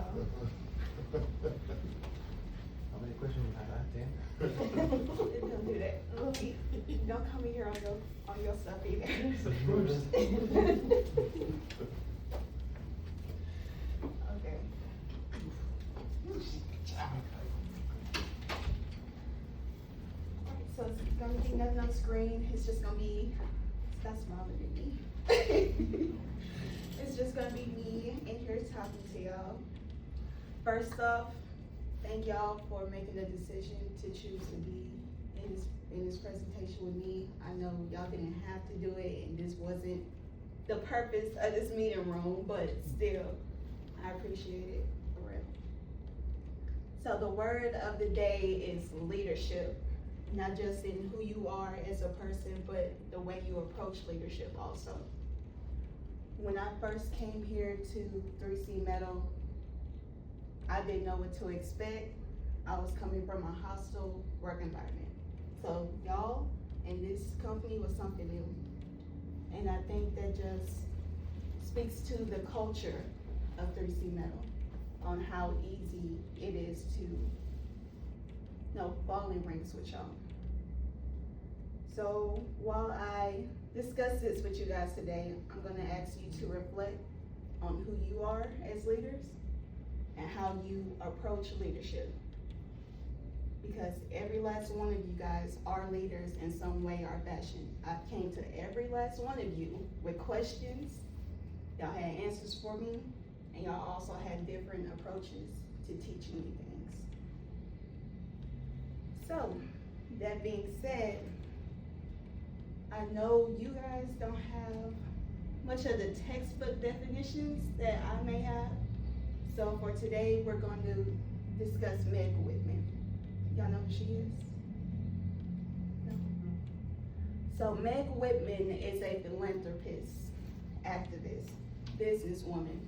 How many questions you have? 10? Don't do that. Look, don't come in here on your stuff either. It's the first. Okay. Alright, so it's gonna be nothing on screen. It's just gonna be, stop smiling at me. It's just gonna be me in here talking to y'all. First off, thank y'all for making the decision to choose to be in this presentation with me. I know y'all didn't have to do it, and this wasn't the purpose of this meeting room, but still, I appreciate it, for real. So the word of the day is leadership, not just in who you are as a person, but the way you approach leadership also. When I first came here to 3C Metal, I didn't know what to expect. I was coming from a hostile work environment. So y'all and this company was something new. And I think that just speaks to the culture of 3C Metal on how easy it is to fall in ranks with y'all. So while I discuss this with you guys today, I'm gonna ask you to reflect on who you are as leaders and how you approach leadership. Because every last one of you guys are leaders in some way or fashion. I came to every last one of you with questions. Y'all had answers for me, and y'all also had different approaches to teaching me things. So, that being said, I know you guys don't have much of the textbook definitions that I may have. So for today, we're going to discuss Meg Whitman. Y'all know who she is? No? So Meg Whitman is a philanthropist, activist, businesswoman.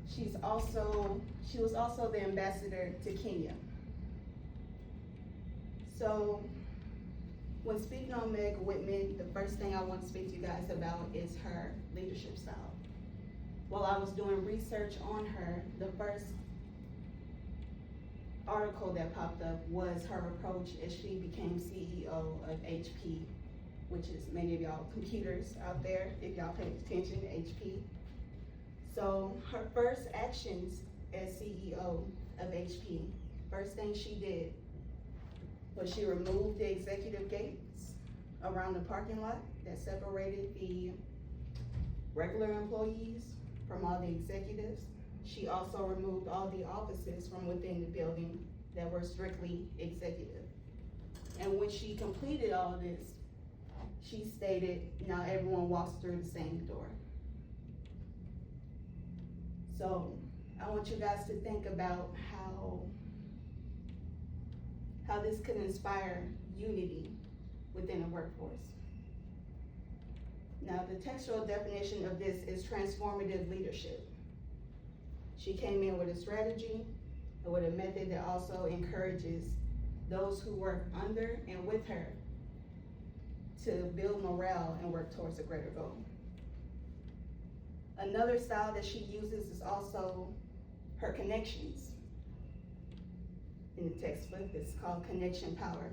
She was also the ambassador to Kenya. So when speaking on Meg Whitman, the first thing I want to speak to you guys about is her leadership style. While I was doing research on her, the first article that popped up was her approach as she became CEO of HP, which is many of y'all computers out there, if y'all pay attention, HP. So her first actions as CEO of HP, first thing she did was she removed the executive gates around the parking lot that separated the regular employees from all the executives. She also removed all the offices from within the building that were strictly executive. And when she completed all of this, she stated, now everyone walks through the same door. So I want you guys to think about how this could inspire unity within a workforce. Now, the textual definition of this is transformative leadership. She came in with a strategy and with a method that also encourages those who work under and with her to build morale and work towards a greater goal. Another style that she uses is also her connections. In the textbook, it's called connection power.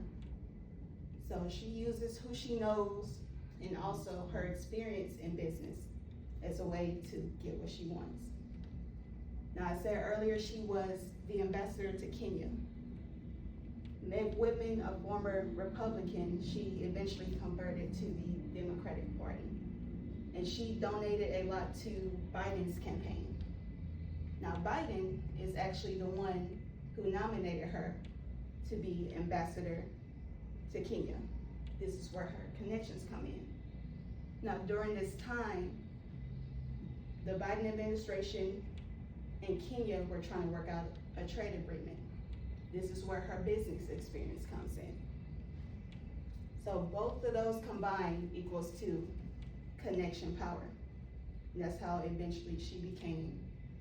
So she uses who she knows and also her experience in business as a way to get what she wants. Now, I said earlier she was the ambassador to Kenya. Meg Whitman, a former Republican, she eventually converted to the Democratic Party. And she donated a lot to Biden's campaign. Now, Biden is actually the one who nominated her to be ambassador to Kenya. This is where her connections come in. Now, during this time, the Biden administration and Kenya were trying to work out a trade agreement. This is where her business experience comes in. So both of those combined equals to connection power. And that's how eventually she became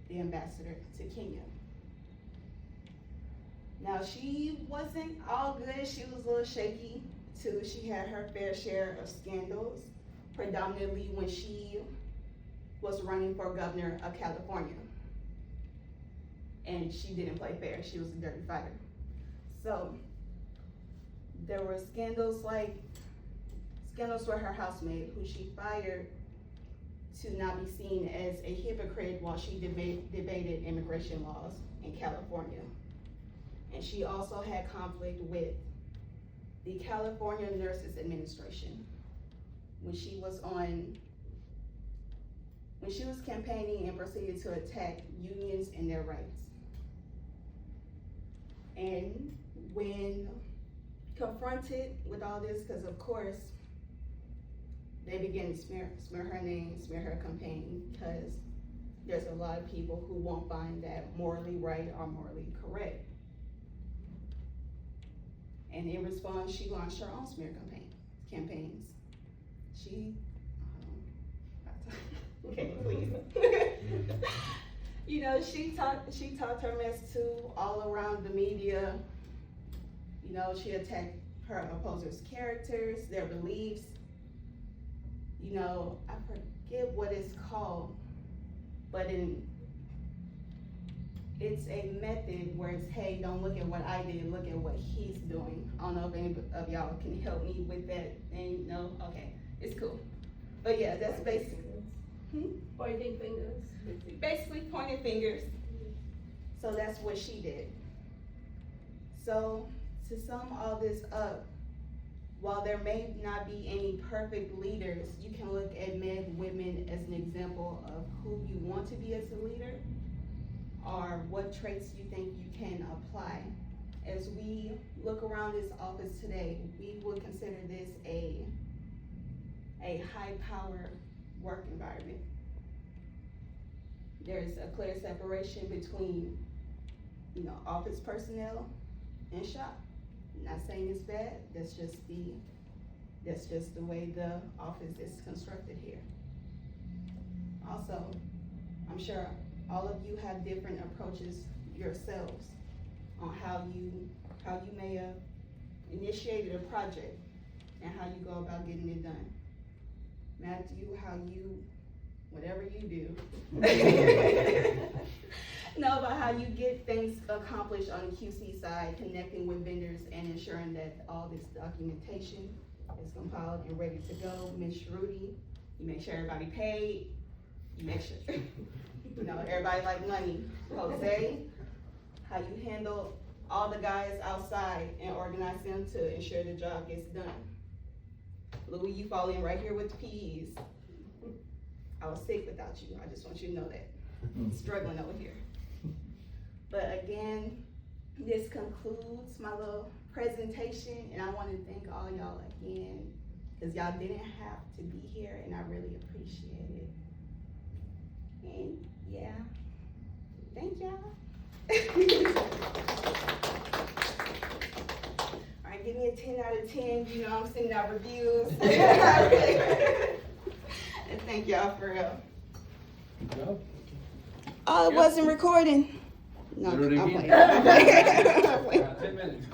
the ambassador to Kenya. Now, she wasn't all good. She was a little shaky too. She had her fair share of scandals, predominantly when she was running for governor of California. and she didn't play fair. She was a dirty fighter. So there were scandals with her housemaid, who she fired to not be seen as a hypocrite while she debated immigration laws in California. And she also had conflict with the California Nurses Administration when she was campaigning and proceeded to attack unions and their rights. And when confronted with all this, because of course, they began to smear her name, smear her campaign, because there's a lot of people who won't find that morally right or morally correct. And in response, she launched her own smear campaigns. Okay, please. You know, she talked her mess too all around the media. You know, she attacked her opposers' characters, their beliefs. You know, I forget what it's called, but it's a method where it's, hey, don't look at what I did, look at what he's doing. I don't know if any of y'all can help me with that thing. No? Okay, it's cool. But yeah, that's basically. Pointing fingers. Basically pointing fingers. So that's what she did. So to sum all this up, while there may not be any perfect leaders, you can look at Meg Whitman as an example of who you want to be as a leader, or what traits you think you can apply. As we look around this office today, we would consider this a high-power work environment. There's a clear separation between, you know, office personnel and shop. I'm not saying it's bad, that's just the way the office is constructed here. Also, I'm sure all of you have different approaches yourselves on how you may have initiated a project and how you go about getting it done. Matthew, whatever you do. No, but how you get things accomplished on the QC side, connecting with vendors and ensuring that all this documentation is compiled and ready to go. Miss Rudy, you make sure everybody paid. You make sure, you know, everybody like money. Jose, how you handle all the guys outside and organize them to ensure the job gets done. Louis, you fall in right here with the P's. I was sick without you. I just want you to know that. I'm struggling over here. But again, this concludes my little presentation, and I want to thank all y'all again, because y'all didn't have to be here, and I really appreciate it. And yeah, thank y'all. All right, give me a 10 out of 10. You know, I'm sending out reviews. And thank y'all for real. Oh, it wasn't recording. No, I'm playing. 10 minutes.